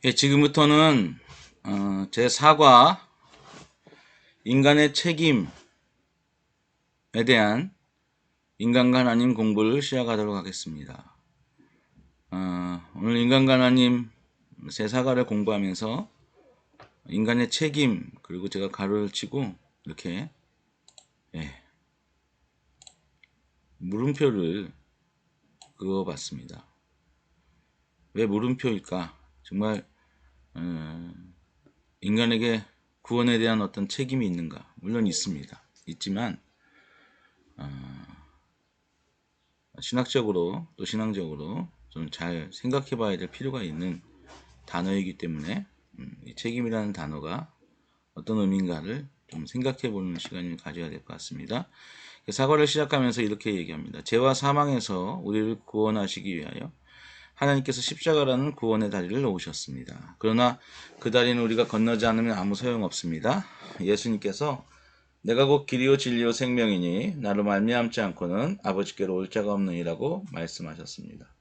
예, 지금부터는 제 사과 인간의 책임에 대한 인간과 하나님 공부를 시작하도록 하겠습니다. 오늘 인간과 하나님 제 사과를 공부하면서 인간의 책임, 그리고 제가 가로를 치고 이렇게 물음표를 그어봤습니다. 왜 물음표일까? 정말 인간에게 구원에 대한 어떤 책임이 있는가? 물론 있습니다. 있지만 신학적으로 또 신앙적으로 좀 잘 생각해 봐야 될 필요가 있는 단어이기 때문에 이 책임이라는 단어가 어떤 의미인가를 좀 생각해 보는 시간을 가져야 될 것 같습니다. 사과를 시작하면서 이렇게 얘기합니다. 죄와 사망에서 우리를 구원하시기 위하여 하나님께서 십자가라는 구원의 다리를 놓으셨습니다. 그러나 그 다리는 우리가 건너지 않으면 아무 소용없습니다. 예수님께서 내가 곧 길이요 진리요 생명이니 나로 말미암지 않고는 아버지께로 올 자가 없느니라고 말씀하셨습니다.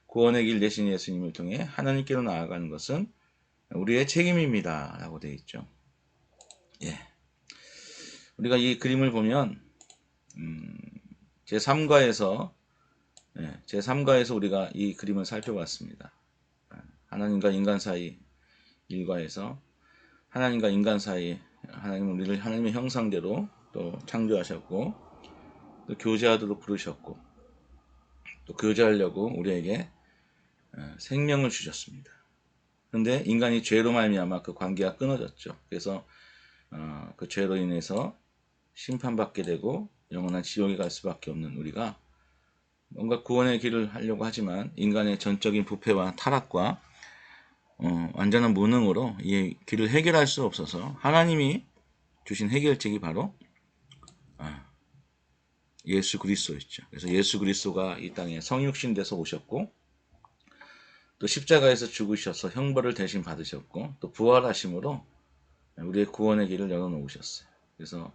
구원의 길 대신 예수님을 통해 하나님께로 나아가는 것은 우리의 책임입니다. 라고 되어 있죠. 예. 우리가 이 그림을 보면 제3과에서 우리가 이 그림을 살펴봤습니다. 하나님과 인간 사이 일과에서 하나님과 인간 사이 하나님은 우리를 하나님의 형상대로 또 창조하셨고 또 교제하도록 부르셨고 또 교제하려고 우리에게 생명을 주셨습니다. 그런데 인간이 죄로 말미암아 그 관계가 끊어졌죠. 그래서 그 죄로 인해서 심판받게 되고 영원한 지옥에 갈 수밖에 없는 우리가 뭔가 구원의 길을 하려고 하지만 인간의 전적인 부패와 타락과 완전한 무능으로 이 길을 해결할 수 없어서 하나님이 주신 해결책이 바로 예수 그리스도였죠. 그래서 예수 그리스도가 이 땅에 성육신 돼서 오셨고 또 십자가에서 죽으셔서 형벌을 대신 받으셨고 또 부활하심으로 우리의 구원의 길을 열어놓으셨어요. 그래서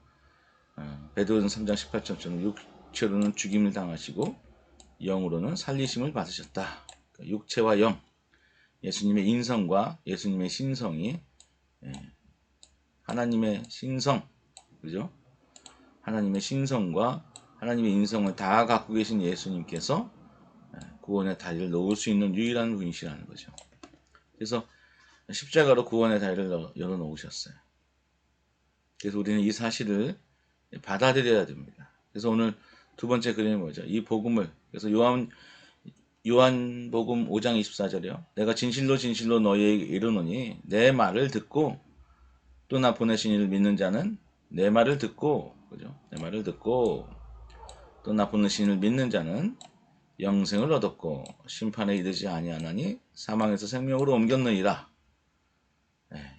베드로전 3장 18절처럼 육체로는 죽임을 당하시고 영으로는 살리심을 받으셨다. 육체와 영, 예수님의 인성과 예수님의 신성이 하나님의 신성, 그죠? 하나님의 신성과 하나님의 인성을 다 갖고 계신 예수님께서 구원의 다리를 놓을 수 있는 유일한 분이시라는 거죠. 그래서 십자가로 구원의 다리를 열어놓으셨어요. 그래서 우리는 이 사실을 받아들여야 됩니다. 그래서 오늘 두 번째 그림이 뭐죠? 이 복음을, 그래서 요한복음 5장 24절이요. 내가 진실로 진실로 너희에게 이르노니 내 말을 듣고 또 나 보내신 이를 믿는 자는 내 말을 듣고, 그죠? 내 말을 듣고 또 나 보내신 이를 믿는 자는 영생을 얻었고 심판에 이르지 아니하나니 사망에서 생명으로 옮겼느니라.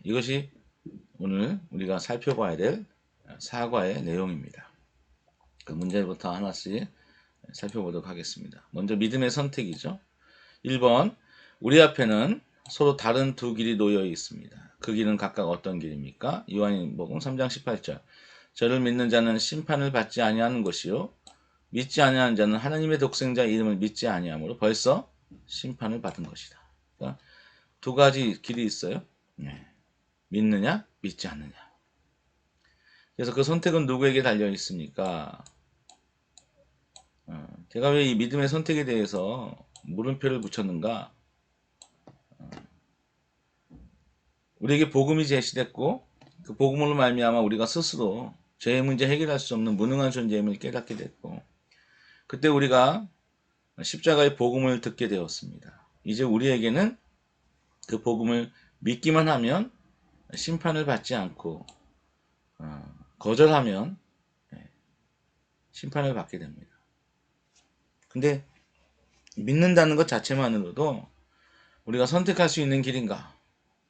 이것이 오늘 우리가 살펴봐야 될 사과의 내용입니다. 그 문제부터 하나씩 살펴보도록 하겠습니다. 먼저 믿음의 선택이죠. 1번, 우리 앞에는 서로 다른 두 길이 놓여 있습니다. 그 길은 각각 어떤 길입니까? 요한복음 3장 18절. 저를 믿는 자는 심판을 받지 아니하는 것이요 믿지 아니하는 자는 하나님의 독생자 이름을 믿지 아니하므로 벌써 심판을 받은 것이다. 그러니까 두 가지 길이 있어요. 믿느냐, 믿지 않느냐. 그래서 그 선택은 누구에게 달려 있습니까? 제가 왜 이 믿음의 선택에 대해서 물음표를 붙였는가? 우리에게 복음이 제시됐고 그 복음으로 말미암아 우리가 스스로 죄의 문제 해결할 수 없는 무능한 존재임을 깨닫게 됐고 그때 우리가 십자가의 복음을 듣게 되었습니다. 이제 우리에게는 그 복음을 믿기만 하면 심판을 받지 않고 거절하면 심판을 받게 됩니다. 근데 믿는다는 것 자체만으로도 우리가 선택할 수 있는 길인가?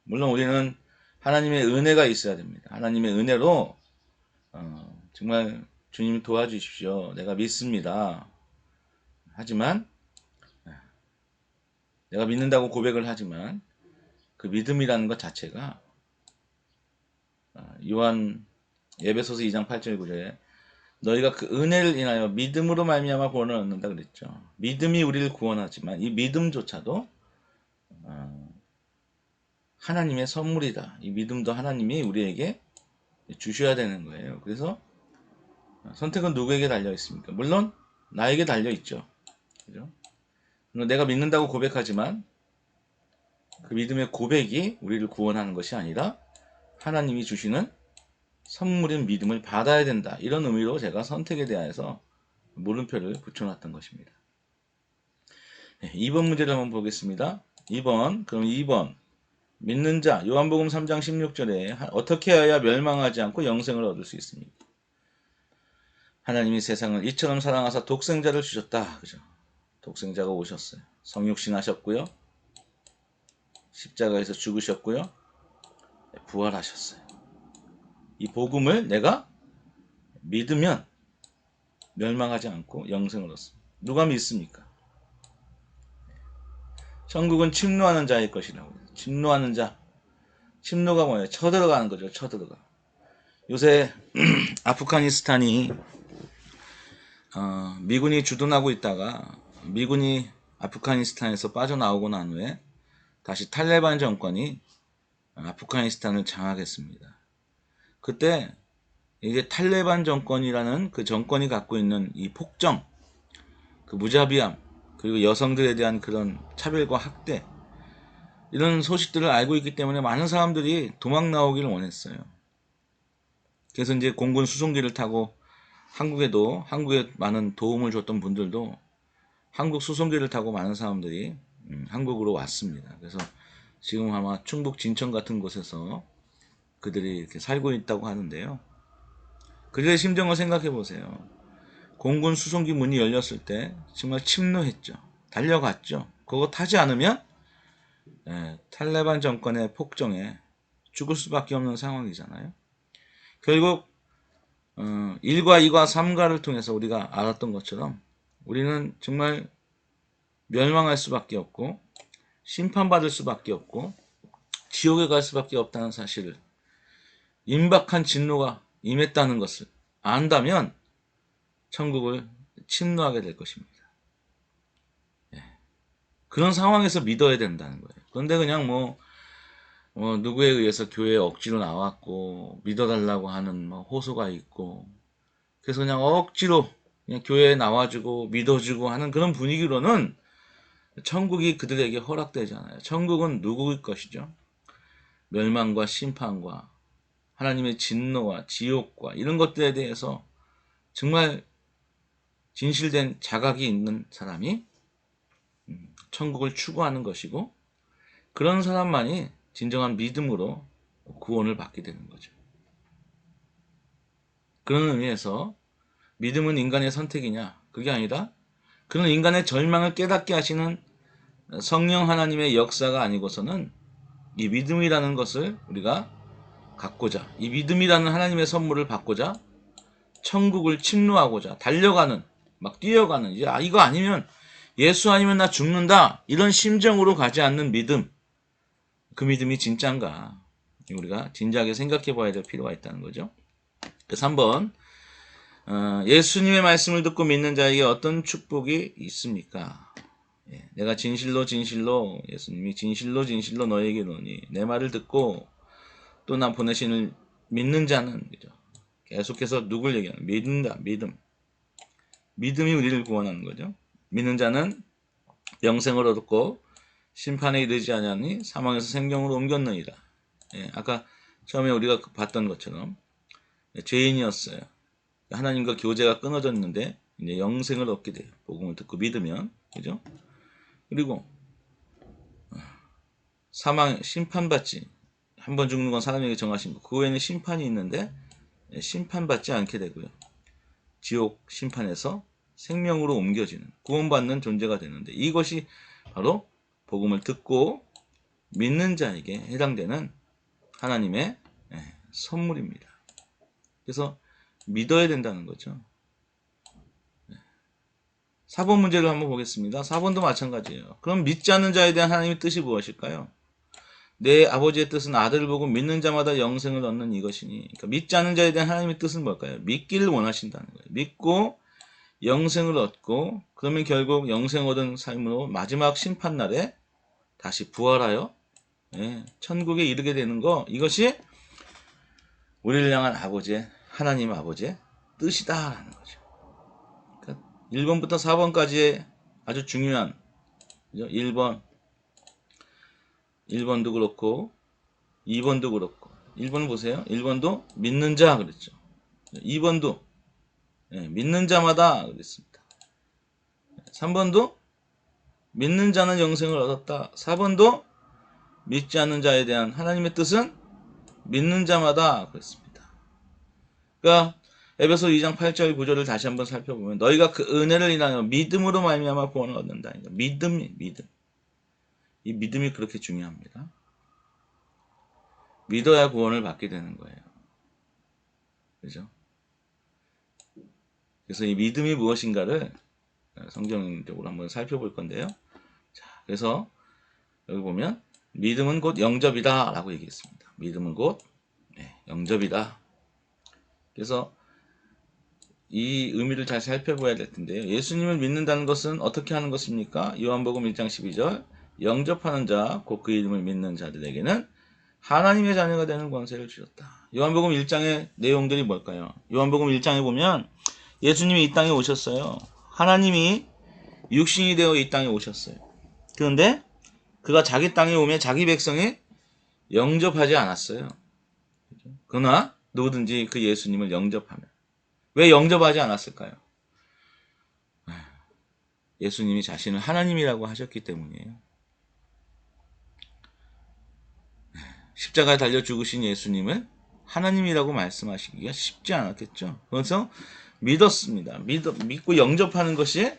물론 우리는 하나님의 은혜가 있어야 됩니다. 하나님의 은혜로 정말 주님 도와주십시오. 내가 믿습니다. 하지만 내가 믿는다고 고백을 하지만 그 믿음이라는 것 자체가 요한 에베소서 2장 8절 9절에 너희가 그 은혜를 인하여 믿음으로 말미암아 구원을 얻는다 그랬죠. 믿음이 우리를 구원하지만 이 믿음조차도 하나님의 선물이다. 이 믿음도 하나님이 우리에게 주셔야 되는 거예요. 그래서 선택은 누구에게 달려 있습니까? 물론 나에게 달려 있죠. 그죠? 내가 믿는다고 고백하지만 그 믿음의 고백이 우리를 구원하는 것이 아니라 하나님이 주시는 선물인 믿음을 받아야 된다. 이런 의미로 제가 선택에 대해서 물음표를 붙여놨던 것입니다. 2번 문제를 한번 보겠습니다. 2번 믿는 자 요한복음 3장 16절에 어떻게 해야 멸망하지 않고 영생을 얻을 수 있습니까? 하나님이 세상을 이처럼 사랑하사 독생자를 주셨다. 그죠? 독생자가 오셨어요. 성육신 하셨고요. 십자가에서 죽으셨고요. 부활하셨어요. 이 복음을 내가 믿으면 멸망하지 않고 영생을 얻습니다. 누가 믿습니까? 천국은 침노하는 자의 것이라고. 침노하는 자. 침노가 뭐예요? 쳐들어가는 거죠. 쳐들어가. 요새 아프가니스탄이 미군이 주둔하고 있다가 미군이 아프가니스탄에서 빠져나오고 난 후에 다시 탈레반 정권이 아프가니스탄을 장악했습니다. 그때 이게 탈레반 정권이라는 그 정권이 갖고 있는 이 폭정, 그 무자비함, 그리고 여성들에 대한 그런 차별과 학대, 이런 소식들을 알고 있기 때문에 많은 사람들이 도망 나오기를 원했어요. 그래서 이제 공군 수송기를 타고 한국에 많은 도움을 줬던 분들도 한국 수송기를 타고 많은 사람들이 한국으로 왔습니다. 그래서 지금 아마 충북 진천 같은 곳에서 그들이 이렇게 살고 있다고 하는데요. 그들의 심정을 생각해 보세요. 공군 수송기 문이 열렸을 때 정말 침노했죠. 달려갔죠. 그거 타지 않으면 탈레반 정권의 폭정에 죽을 수밖에 없는 상황이잖아요. 결국 1과 2과 3과를 통해서 우리가 알았던 것처럼 우리는 정말 멸망할 수밖에 없고 심판받을 수밖에 없고 지옥에 갈 수밖에 없다는 사실을, 임박한 진노가 임했다는 것을 안다면 천국을 침노하게 될 것입니다. 그런 상황에서 믿어야 된다는 거예요. 그런데 그냥 누구에 의해서 교회에 억지로 나왔고 믿어달라고 하는 호소가 있고 그래서 그냥 억지로 그냥 교회에 나와주고 믿어주고 하는 그런 분위기로는 천국이 그들에게 허락되잖아요. 천국은 누구의 것이죠? 멸망과 심판과 하나님의 진노와 지옥과 이런 것들에 대해서 정말 진실된 자각이 있는 사람이 천국을 추구하는 것이고, 그런 사람만이 진정한 믿음으로 구원을 받게 되는 거죠. 그런 의미에서 믿음은 인간의 선택이냐? 그게 아니라 그런 인간의 절망을 깨닫게 하시는 성령 하나님의 역사가 아니고서는 이 믿음이라는 것을 우리가 갖고자, 이 믿음이라는 하나님의 선물을 받고자 천국을 침노하고자 달려가는, 막 뛰어가는, 이거 아니면 예수 아니면 나 죽는다, 이런 심정으로 가지 않는 믿음, 그 믿음이 진짠가 우리가 진지하게 생각해 봐야 될 필요가 있다는 거죠. 그래서 3번 예수님의 말씀을 듣고 믿는 자에게 어떤 축복이 있습니까? 내가 진실로 예수님이 진실로 너에게 이르노니 내 말을 듣고 또 나 보내신 이를 믿는 자는, 그죠? 계속해서 누굴 얘기하는? 믿는다. 믿음이 우리를 구원하는 거죠. 믿는 자는 영생을 얻고 심판에 이르지 아니하니 사망에서 생명으로 옮겼느니라. 아까 처음에 우리가 봤던 것처럼 죄인이었어요. 하나님과 교제가 끊어졌는데 이제 영생을 얻게 돼요. 복음을 듣고 믿으면, 그죠? 그리고 심판받지, 한 번 죽는 건 사람에게 정하신 거, 그 외에는 심판이 있는데 심판받지 않게 되고요. 지옥 심판에서 생명으로 옮겨지는, 구원받는 존재가 되는데, 이것이 바로 복음을 듣고 믿는 자에게 해당되는 하나님의 선물입니다. 그래서 믿어야 된다는 거죠. 4번 문제를 한번 보겠습니다. 4번도 마찬가지예요. 그럼 믿지 않는 자에 대한 하나님의 뜻이 무엇일까요? 내 아버지의 뜻은 아들을 보고 믿는 자마다 영생을 얻는 이것이니, 그러니까 믿지 않는 자에 대한 하나님의 뜻은 뭘까요? 믿기를 원하신다는 거예요. 믿고 영생을 얻고, 그러면 결국 영생 얻은 삶으로 마지막 심판날에 다시 부활하여 예, 천국에 이르게 되는 거, 이것이 우리를 향한 아버지의, 하나님 아버지의 뜻이다라는 거죠. 그러니까 1번부터 4번까지의 아주 중요한, 그죠? 1번도 그렇고 2번도 그렇고, 1번 보세요. 1번도 믿는 자 그랬죠. 2번도 믿는 자마다 그랬습니다. 3번도 믿는 자는 영생을 얻었다. 4번도 믿지 않는 자에 대한 하나님의 뜻은 믿는 자마다 그랬습니다. 그러니까 에베소 2장 8절 9절을 다시 한번 살펴보면 너희가 그 은혜를 인하여 믿음으로 말미암아 구원을 얻는다. 믿음. 이 믿음이 그렇게 중요합니다. 믿어야 구원을 받게 되는 거예요. 그죠? 그래서 이 믿음이 무엇인가를 성경적으로 한번 살펴볼 건데요. 자, 그래서 여기 보면 믿음은 곧 영접이다 라고 얘기했습니다. 믿음은 곧 영접이다. 그래서 이 의미를 잘 살펴봐야 될 텐데요. 예수님을 믿는다는 것은 어떻게 하는 것입니까? 요한복음 1장 12절 영접하는 자, 곧 그 이름을 믿는 자들에게는 하나님의 자녀가 되는 권세를 주셨다. 요한복음 1장의 내용들이 뭘까요? 요한복음 1장에 보면 예수님이 이 땅에 오셨어요. 하나님이 육신이 되어 이 땅에 오셨어요. 그런데 그가 자기 땅에 오면 자기 백성이 영접하지 않았어요. 그러나 누구든지 그 예수님을 영접하면, 왜 영접하지 않았을까요? 예수님이 자신을 하나님이라고 하셨기 때문이에요. 십자가에 달려 죽으신 예수님을 하나님이라고 말씀하시기가 쉽지 않았겠죠. 그래서 믿었습니다. 믿고 영접하는 것이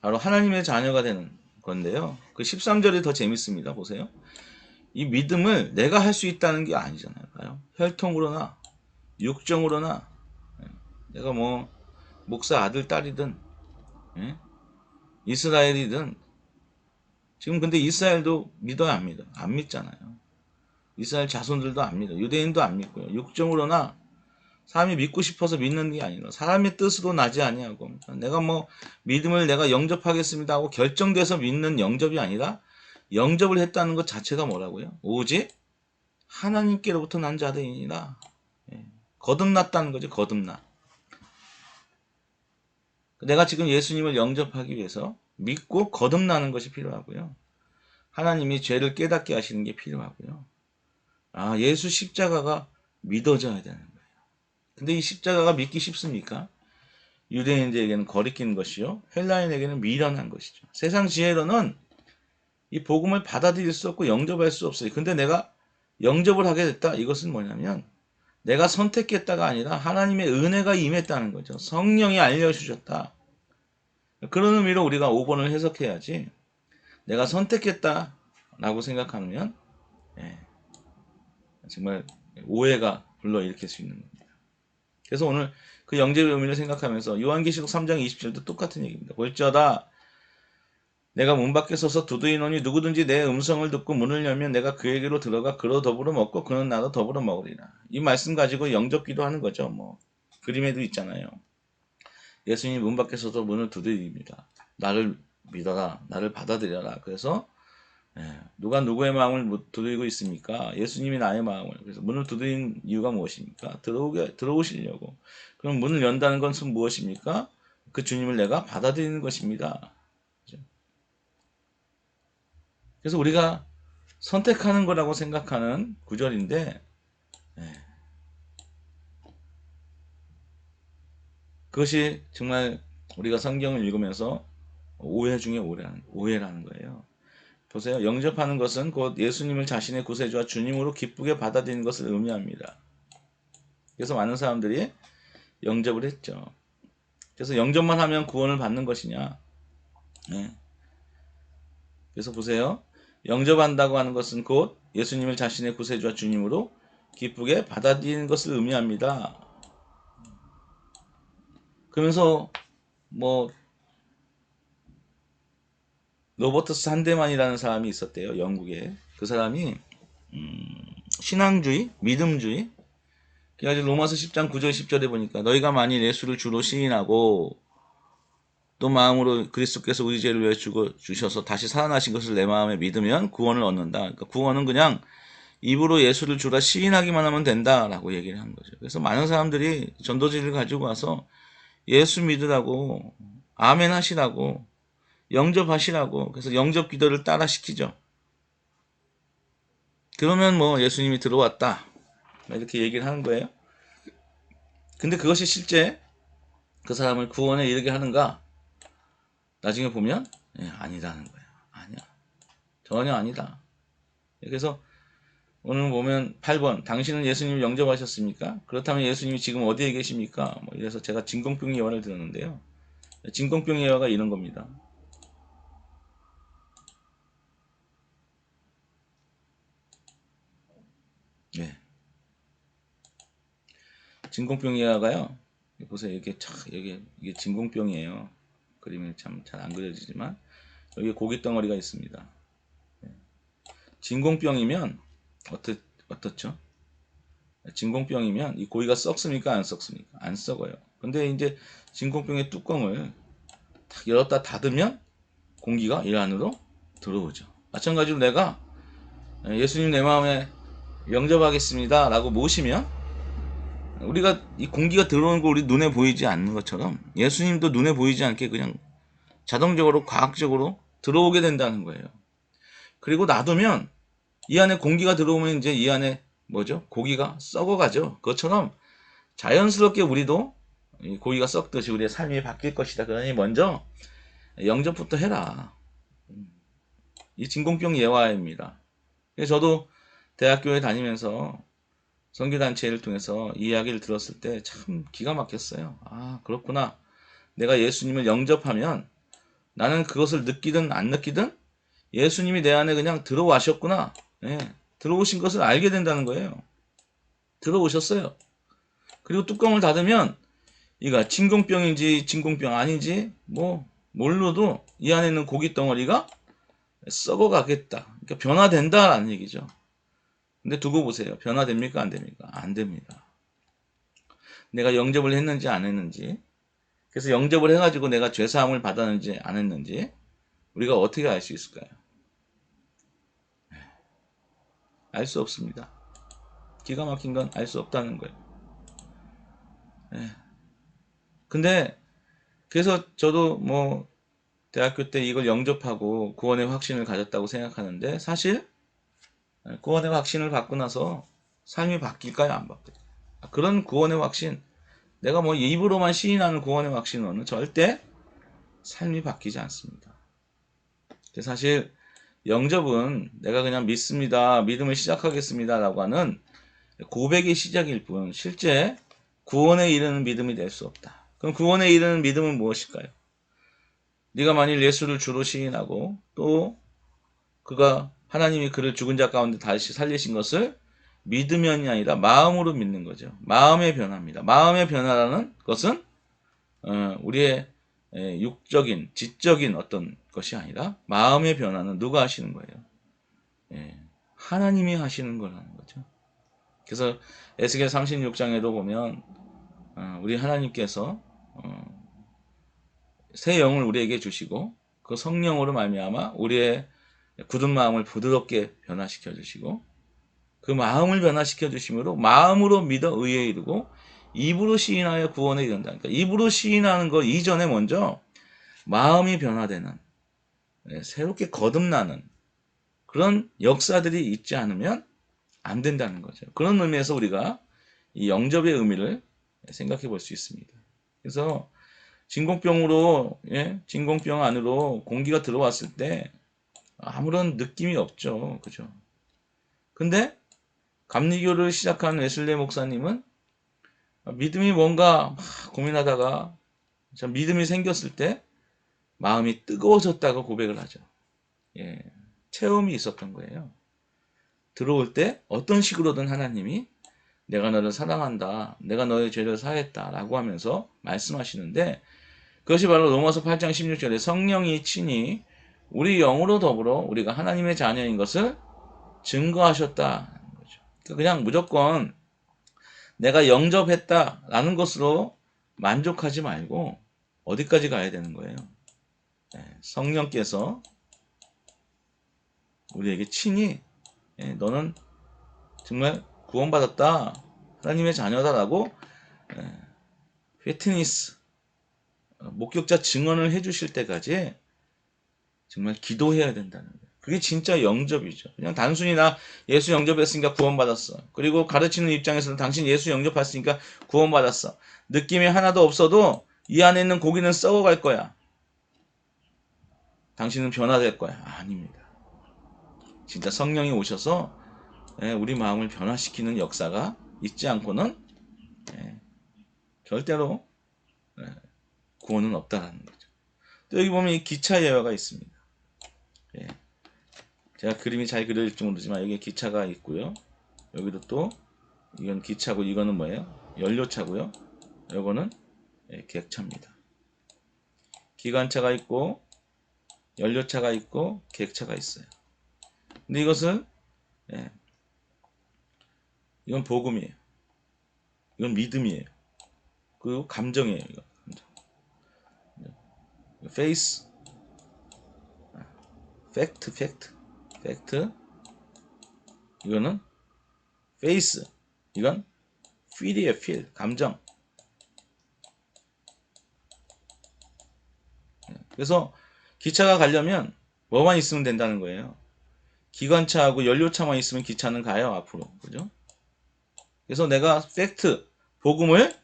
바로 하나님의 자녀가 되는 건데요. 그 13절이 더 재밌습니다. 보세요. 이 믿음을 내가 할 수 있다는 게 아니잖아요. 혈통으로나 육정으로나 내가 뭐 목사 아들 딸이든 이스라엘이든, 지금 근데 이스라엘도 믿어야 안 믿어요? 안 믿잖아요. 이스라엘 자손들도 안 믿어요. 유대인도 안 믿고요. 육정으로나 사람이 믿고 싶어서 믿는 게 아니라 사람의 뜻으로 나지 아니하고, 내가 뭐 믿음을 내가 영접하겠습니다 하고 결정돼서 믿는 영접이 아니라 영접을 했다는 것 자체가 뭐라고요? 오직 하나님께로부터 난 자들이니라. 거듭났다는 거죠. 거듭나. 내가 지금 예수님을 영접하기 위해서 믿고 거듭나는 것이 필요하고요. 하나님이 죄를 깨닫게 하시는 게 필요하고요. 아, 예수 십자가가 믿어져야 되는 거예요. 근데 이 십자가가 믿기 쉽습니까? 유대인들에게는 거리낀 것이요, 헬라인에게는 미련한 것이죠. 세상 지혜로는 이 복음을 받아들일 수 없고 영접할 수 없어요. 근데 내가 영접을 하게 됐다. 이것은 뭐냐면 내가 선택했다가 아니라 하나님의 은혜가 임했다는 거죠. 성령이 알려주셨다. 그런 의미로 우리가 5번을 해석해야지, 내가 선택했다 라고 생각하면 정말 오해가 불러일으킬 수 있는 겁니다. 그래서 오늘 그 영접의 의미를 생각하면서 요한계시록 3장 27도 똑같은 얘기입니다. 볼지어다 내가 문 밖에 서서 두드리노니 누구든지 내 음성을 듣고 문을 열면 내가 그에게로 들어가 그로 더불어 먹고 그는 나도 더불어 먹으리라. 이 말씀 가지고 영접기도 하는 거죠. 뭐 그림에도 있잖아요. 예수님이 문 밖에 서서 문을 두드립니다. 나를 믿어라, 나를 받아들여라. 그래서 누가 누구의 마음을 두드리고 있습니까? 예수님이 나의 마음을. 그래서 문을 두드린 이유가 무엇입니까? 들어오시려고. 그럼 문을 연다는 것은 무엇입니까? 그 주님을 내가 받아들이는 것입니다. 그래서 우리가 선택하는 거라고 생각하는 구절인데, 그것이 정말 우리가 성경을 읽으면서 오해 중에 오해라는 거예요. 보세요. 영접하는 것은 곧 예수님을 자신의 구세주와 주님으로 기쁘게 받아들이는 것을 의미합니다. 그래서 많은 사람들이 영접을 했죠. 그래서 영접만 하면 구원을 받는 것이냐? 그래서 보세요. 영접한다고 하는 것은 곧 예수님을 자신의 구세주와 주님으로 기쁘게 받아들이는 것을 의미합니다. 그러면서 뭐 로버트 산데만이라는 사람이 있었대요. 영국에. 그 사람이 신앙주의, 믿음주의. 그래가지고 로마서 10장 9절 10절에 보니까 너희가 만일 예수를 주로 시인하고 또 마음으로 그리스도께서 우리 죄를 위해 주셔서 다시 살아나신 것을 내 마음에 믿으면 구원을 얻는다. 그러니까 구원은 그냥 입으로 예수를 주라 시인하기만 하면 된다라고 얘기를 한 거죠. 그래서 많은 사람들이 전도지를 가지고 와서 예수 믿으라고 아멘 하시라고 영접하시라고 그래서 영접 기도를 따라 시키죠. 그러면 뭐 예수님이 들어왔다 이렇게 얘기를 하는 거예요. 근데 그것이 실제 그 사람을 구원에 이르게 하는가? 나중에 보면 아니라는 거예요. 아니야. 전혀 아니다. 그래서 오늘 보면 8번 당신은 예수님을 영접하셨습니까? 그렇다면 예수님이 지금 어디에 계십니까? 뭐 이래서 제가 진공병 예화를 들었는데요. 진공병 예화가 이런 겁니다. 네. 진공병 예화가요. 보세요. 이게 진공병이에요. 그림이 참 잘 안 그려지지만 여기 고기 덩어리가 있습니다. 진공병이면 어떻죠? 진공병이면 이 고기가 썩습니까? 안 썩습니까? 안 썩어요. 근데 이제 진공병의 뚜껑을 탁 열었다 닫으면 공기가 이 안으로 들어오죠. 마찬가지로 내가 예수님 내 마음에 영접하겠습니다 라고 모시면 우리가 이 공기가 들어오는 거 우리 눈에 보이지 않는 것처럼 예수님도 눈에 보이지 않게 그냥 자동적으로 과학적으로 들어오게 된다는 거예요. 그리고 놔두면 이 안에 공기가 들어오면 이제 이 안에 뭐죠? 고기가 썩어가죠. 그것처럼 자연스럽게 우리도 고기가 썩듯이 우리의 삶이 바뀔 것이다. 그러니 먼저 영접부터 해라. 이 진공병 예화입니다. 그래서 저도 대학교에 다니면서 선교단체를 통해서 이 이야기를 들었을 때 참 기가 막혔어요. 아, 그렇구나. 내가 예수님을 영접하면 나는 그것을 느끼든 안 느끼든 예수님이 내 안에 그냥 들어와셨구나. 예, 들어오신 것을 알게 된다는 거예요. 들어오셨어요. 그리고 뚜껑을 닫으면 이가 진공병인지 진공병 아닌지 뭐 몰라도 이 안에 있는 고기 덩어리가 썩어가겠다. 그러니까 변화된다라는 얘기죠. 근데 두고 보세요. 변화됩니까? 안 됩니까? 안 됩니다. 내가 영접을 했는지 안 했는지 그래서 영접을 해가지고 내가 죄사함을 받았는지 안 했는지 우리가 어떻게 알 수 있을까요? 알 수 없습니다. 기가 막힌 건 알 수 없다는 거예요. 근데 그래서 저도 뭐 대학교 때 이걸 영접하고 구원의 확신을 가졌다고 생각하는데 사실 구원의 확신을 받고 나서 삶이 바뀔까요? 안 바뀔까요? 그런 구원의 확신 내가 뭐 입으로만 시인하는 구원의 확신은 절대 삶이 바뀌지 않습니다. 사실 영접은 내가 그냥 믿습니다. 믿음을 시작하겠습니다. 라고 하는 고백의 시작일 뿐 실제 구원에 이르는 믿음이 될 수 없다. 그럼 구원에 이르는 믿음은 무엇일까요? 네가 만일 예수를 주로 시인하고 또 그가 하나님이 그를 죽은 자 가운데 다시 살리신 것을 믿으면이 아니라 마음으로 믿는 거죠. 마음의 변화입니다. 마음의 변화라는 것은 우리의 육적인, 지적인 어떤 것이 아니라 마음의 변화는 누가 하시는 거예요? 하나님이 하시는 거라는 거죠. 그래서 에스겔 36장에도 보면 우리 하나님께서 새 영을 우리에게 주시고 그 성령으로 말미암아 우리의 굳은 마음을 부드럽게 변화시켜 주시고 그 마음을 변화시켜 주심으로 마음으로 믿어 의에 이르고 입으로 시인하여 구원에 이른다. 그러니까 입으로 시인하는 것 이전에 먼저 마음이 변화되는 새롭게 거듭나는 그런 역사들이 있지 않으면 안 된다는 거죠. 그런 의미에서 우리가 이 영접의 의미를 생각해 볼 수 있습니다. 그래서 진공병으로 진공병 안으로 공기가 들어왔을 때 아무런 느낌이 없죠. 그죠? 근데 감리교를 시작한 웨슬레 목사님은 믿음이 뭔가 고민하다가 믿음이 생겼을 때 마음이 뜨거워졌다고 고백을 하죠. 체험이 있었던 거예요. 들어올 때 어떤 식으로든 하나님이 내가 너를 사랑한다. 내가 너의 죄를 사했다. 라고 하면서 말씀하시는데 그것이 바로 로마서 8장 16절에 성령이 친히 우리 영으로 더불어 우리가 하나님의 자녀인 것을 증거하셨다는 거죠. 그냥 무조건 내가 영접했다라는 것으로 만족하지 말고 어디까지 가야 되는 거예요? 성령께서 우리에게 친히 너는 정말 구원받았다, 하나님의 자녀다라고 휘트니스, 목격자 증언을 해주실 때까지 정말 기도해야 된다는 거예요. 그게 진짜 영접이죠. 그냥 단순히 나 예수 영접했으니까 구원받았어. 그리고 가르치는 입장에서는 당신 예수 영접했으니까 구원받았어. 느낌이 하나도 없어도 이 안에 있는 고기는 썩어갈 거야. 당신은 변화될 거야. 아닙니다. 진짜 성령이 오셔서 우리 마음을 변화시키는 역사가 있지 않고는 절대로 구원은 없다라는 거죠. 또 여기 보면 이 기차 예화가 있습니다. 제가 그림이 잘 그려질지 모르지만 여기 기차가 있고요. 여기도 또 이건 기차고 이거는 뭐예요? 연료차고요. 이거는 객차입니다. 기관차가 있고 연료차가 있고 객차가 있어요. 근데 이것은 이건 복음이에요. 이건 믿음이에요. 그리고 감정이에요. 이거 감정. 페이스, 팩트. 이거는 페이스. 이건 필이에요. 필, 감정. 그래서 기차가 가려면 뭐만 있으면 된다는 거예요. 기관차하고 연료차만 있으면 기차는 가요, 앞으로. 그죠? 그래서 내가 팩트, 복음을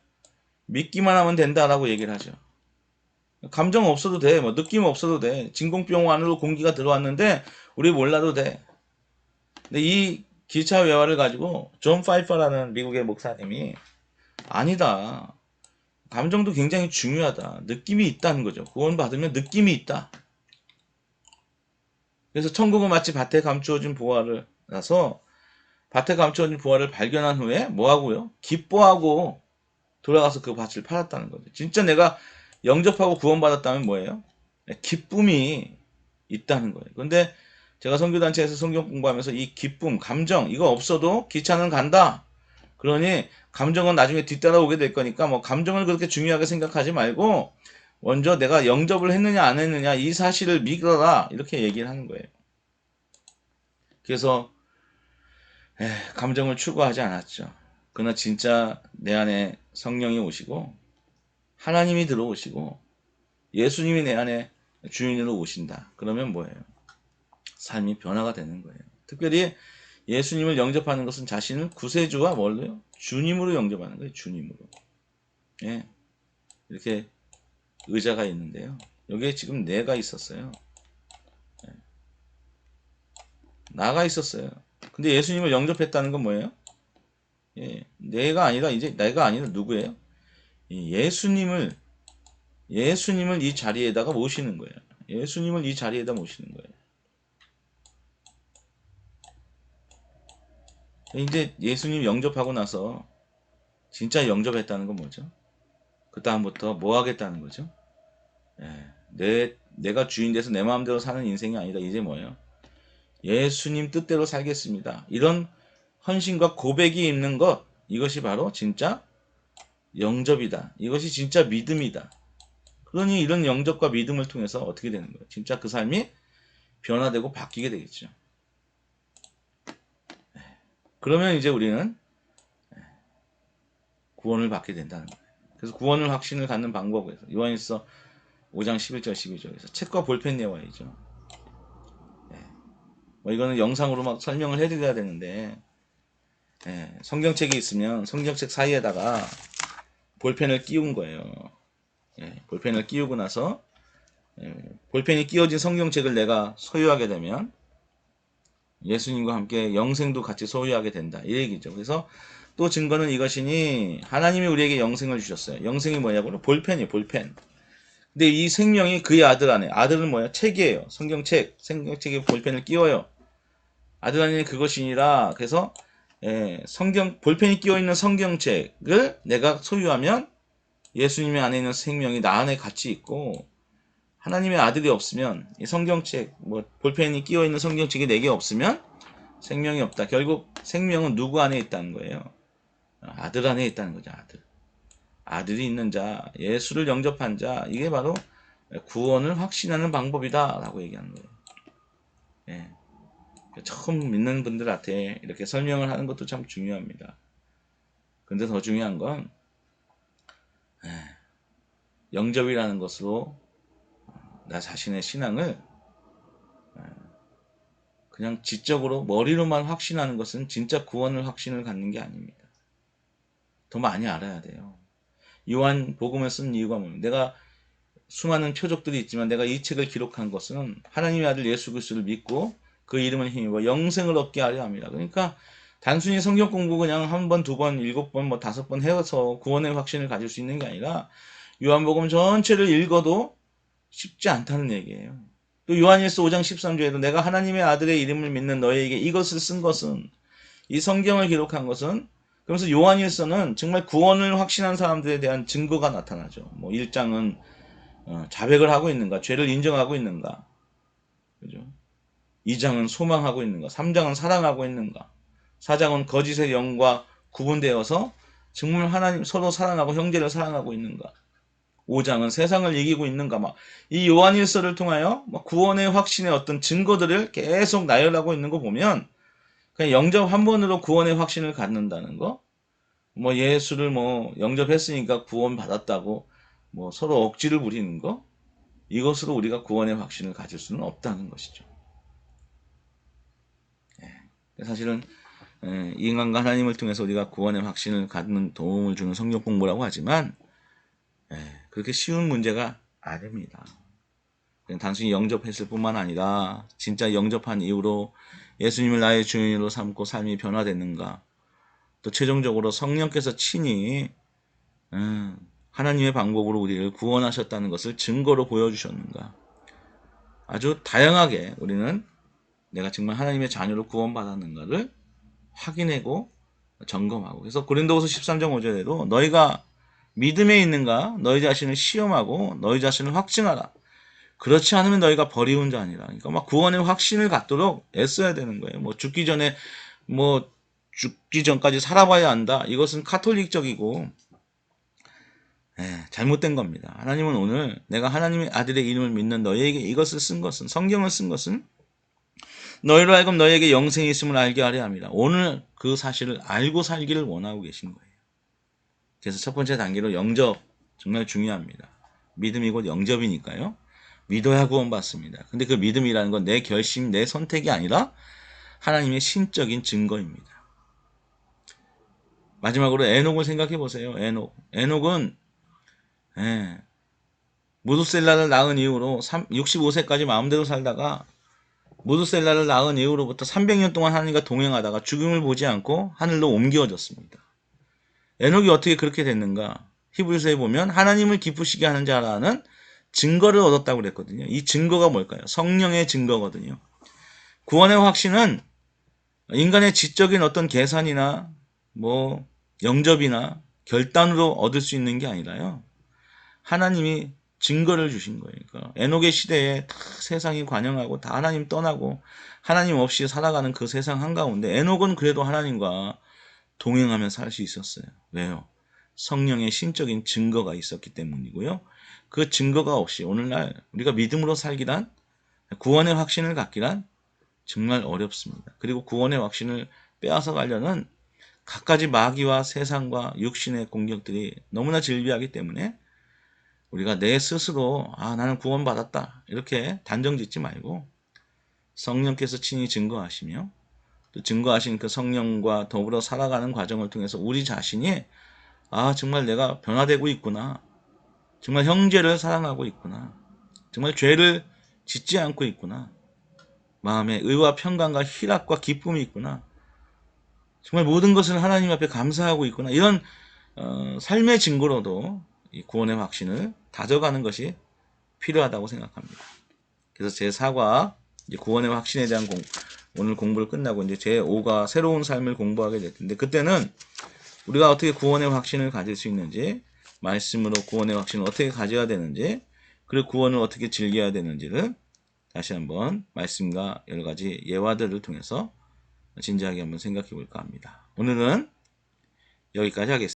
믿기만 하면 된다라고 얘기를 하죠. 감정 없어도 돼. 뭐 느낌 없어도 돼. 진공병 안으로 공기가 들어왔는데 우리 몰라도 돼. 근데 이 기차 외화를 가지고 존 파이퍼라는 미국의 목사님이 아니다. 감정도 굉장히 중요하다. 느낌이 있다는 거죠. 구원받으면 느낌이 있다. 그래서 천국은 마치 밭에 감추어진 보화를 나서 밭에 감추어진 보화를 발견한 후에 뭐하고요? 기뻐하고 돌아가서 그 밭을 팔았다는 거죠. 진짜 내가 영접하고 구원받았다면 뭐예요? 기쁨이 있다는 거예요. 근데 제가 선교단체에서 성경 공부하면서 이 기쁨, 감정 이거 없어도 기차는 간다. 그러니 감정은 나중에 뒤따라오게 될 거니까 뭐 감정을 그렇게 중요하게 생각하지 말고 먼저 내가 영접을 했느냐 안 했느냐 이 사실을 믿어라 이렇게 얘기를 하는 거예요. 그래서 감정을 추구하지 않았죠. 그러나 진짜 내 안에 성령이 오시고 하나님이 들어오시고 예수님이 내 안에 주인으로 오신다. 그러면 뭐예요? 삶이 변화가 되는 거예요. 특별히 예수님을 영접하는 것은 자신을 구세주와 뭘로요? 주님으로 영접하는 거예요. 주님으로. 예. 이렇게 의자가 있는데요. 여기에 지금 내가 있었어요. 나가 있었어요. 근데 예수님을 영접했다는 건 뭐예요? 내가 아니라 이제 내가 아니라 누구예요? 예수님을 이 자리에다가 모시는 거예요. 예수님을 이 자리에다 모시는 거예요. 이제 예수님 영접하고 나서 진짜 영접했다는 건 뭐죠? 그 다음부터 뭐 하겠다는 거죠? 내가 주인 돼서 내 마음대로 사는 인생이 아니다. 이제 뭐예요? 예수님 뜻대로 살겠습니다. 이런 헌신과 고백이 있는 것, 이것이 바로 진짜 영접이다. 이것이 진짜 믿음이다. 그러니 이런 영접과 믿음을 통해서 어떻게 되는 거예요? 진짜 그 삶이 변화되고 바뀌게 되겠죠. 그러면 이제 우리는 구원을 받게 된다는 거예요. 그래서 구원을 확신을 갖는 방법에서 요한일서 5장 11절 12절에서 책과 볼펜 예화이죠. 뭐 이거는 영상으로 막 설명을 해드려야 되는데 성경책이 있으면 성경책 사이에다가 볼펜을 끼운 거예요. 볼펜을 끼우고 나서 볼펜이 끼워진 성경책을 내가 소유하게 되면 예수님과 함께 영생도 같이 소유하게 된다. 이 얘기죠. 그래서 또 증거는 이것이니 하나님이 우리에게 영생을 주셨어요. 영생이 뭐냐고요? 볼펜이에요. 볼펜. 근데 이 생명이 그의 아들 안에. 아들은 뭐야? 책이에요. 성경책. 성경책에 볼펜을 끼워요. 아들 안에 그것이니라. 그래서 볼펜이 끼워있는 성경책을 내가 소유하면 예수님의 안에 있는 생명이 나 안에 같이 있고 하나님의 아들이 없으면 이 성경책, 볼펜이 끼워있는 성경책이 내게 없으면 생명이 없다. 결국 생명은 누구 안에 있다는 거예요? 아들 안에 있다는 거죠. 아들. 아들이 있는 자, 예수를 영접한 자, 이게 바로 구원을 확신하는 방법이다라고 얘기하는 거예요. 예. 처음 믿는 분들한테 이렇게 설명을 하는 것도 참 중요합니다. 근데 더 중요한 건 영접이라는 것으로 나 자신의 신앙을 그냥 지적으로 머리로만 확신하는 것은 진짜 구원을 확신을 갖는 게 아닙니다. 더 많이 알아야 돼요. 요한 복음을 쓴 이유가 뭡니까? 내가 수많은 표적들이 있지만 내가 이 책을 기록한 것은 하나님의 아들 예수 그리스도를 믿고 그 이름을 힘입어 영생을 얻게 하려 합니다. 그러니까 단순히 성경 공부 그냥 한 번, 두 번, 7번, 뭐 5번 해서 구원의 확신을 가질 수 있는 게 아니라 요한복음 전체를 읽어도 쉽지 않다는 얘기예요. 또 요한일서 5장 13절에도 내가 하나님의 아들의 이름을 믿는 너희에게 이것을 쓴 것은, 이 성경을 기록한 것은, 그러면서 요한일서는 정말 구원을 확신한 사람들에 대한 증거가 나타나죠. 뭐 1장은 자백을 하고 있는가, 죄를 인정하고 있는가, 그죠? 2장은 소망하고 있는가, 3장은 사랑하고 있는가, 4장은 거짓의 영과 구분되어서 정말 하나님 서로 사랑하고 형제를 사랑하고 있는가, 5장은 세상을 이기고 있는가, 막 이 요한일서를 통하여 구원의 확신의 어떤 증거들을 계속 나열하고 있는 거 보면 그냥 영접 한 번으로 구원의 확신을 갖는다는 거, 뭐 예수를 뭐 영접했으니까 구원 받았다고 뭐 서로 억지를 부리는 거, 이것으로 우리가 구원의 확신을 가질 수는 없다는 것이죠. 사실은 인간과 하나님을 통해서 우리가 구원의 확신을 갖는 도움을 주는 성경 공부라고 하지만 그렇게 쉬운 문제가 아닙니다. 그냥 단순히 영접했을 뿐만 아니라 진짜 영접한 이후로 예수님을 나의 주인으로 삼고 삶이 변화됐는가, 또 최종적으로 성령께서 친히 하나님의 방법으로 우리를 구원하셨다는 것을 증거로 보여주셨는가, 아주 다양하게 우리는 내가 정말 하나님의 자녀로 구원받았는가를 확인하고 점검하고, 그래서 고린도후서 13장 5절에도 너희가 믿음에 있는가 너희 자신을 시험하고 너희 자신을 확증하라. 그렇지 않으면 너희가 버리운 자 아니라. 그러니까 막 구원의 확신을 갖도록 애써야 되는 거예요. 뭐 죽기 전에 뭐 죽기 전까지 살아봐야 한다. 이것은 카톨릭적이고 잘못된 겁니다. 하나님은 오늘 내가 하나님의 아들의 이름을 믿는 너희에게 이것을 쓴 것은, 성경을 쓴 것은 너희로 하여금 너희에게 영생이 있음을 알게 하려 합니다. 오늘 그 사실을 알고 살기를 원하고 계신 거예요. 그래서 첫 번째 단계로 영접, 정말 중요합니다. 믿음이 곧 영접이니까요. 믿어야 구원받습니다. 근데 그 믿음이라는 건 내 결심, 내 선택이 아니라 하나님의 신적인 증거입니다. 마지막으로 에녹을 생각해 보세요. 에녹은 무두셀라를 낳은 이후로 65세까지 마음대로 살다가 무두셀라를 낳은 이후로부터 300년 동안 하나님과 동행하다가 죽음을 보지 않고 하늘로 옮겨졌습니다. 에녹이 어떻게 그렇게 됐는가? 히브리서에 보면 하나님을 기쁘시게 하는 자라는 증거를 얻었다고 그랬거든요. 이 증거가 뭘까요? 성령의 증거거든요. 구원의 확신은 인간의 지적인 어떤 계산이나 뭐 영접이나 결단으로 얻을 수 있는 게 아니라요. 하나님이 증거를 주신 거예요. 그러니까 에녹의 시대에 다 세상이 관영하고 다 하나님 떠나고 하나님 없이 살아가는 그 세상 한가운데 에녹은 그래도 하나님과 동행하며 살 수 있었어요. 왜요? 성령의 신적인 증거가 있었기 때문이고요. 그 증거가 없이 오늘날 우리가 믿음으로 살기란, 구원의 확신을 갖기란 정말 어렵습니다. 그리고 구원의 확신을 빼앗아 가려는 갖가지 마귀와 세상과 육신의 공격들이 너무나 질비하기 때문에 우리가 내 스스로 나는 구원받았다 이렇게 단정 짓지 말고 성령께서 친히 증거하시며 또 증거하신 그 성령과 더불어 살아가는 과정을 통해서 우리 자신이 정말 내가 변화되고 있구나, 정말 형제를 사랑하고 있구나, 정말 죄를 짓지 않고 있구나, 마음에 의와 평강과 희락과 기쁨이 있구나, 정말 모든 것을 하나님 앞에 감사하고 있구나, 이런 삶의 증거로도 이 구원의 확신을 다져가는 것이 필요하다고 생각합니다. 그래서 제 4과 구원의 확신에 대한 오늘 공부를 끝나고 이제 제 5가 새로운 삶을 공부하게 될 텐데, 그때는 우리가 어떻게 구원의 확신을 가질 수 있는지, 말씀으로 구원의 확신을 어떻게 가져야 되는지, 그리고 구원을 어떻게 즐겨야 되는지를 다시 한번 말씀과 여러 가지 예화들을 통해서 진지하게 한번 생각해 볼까 합니다. 오늘은 여기까지 하겠습니다.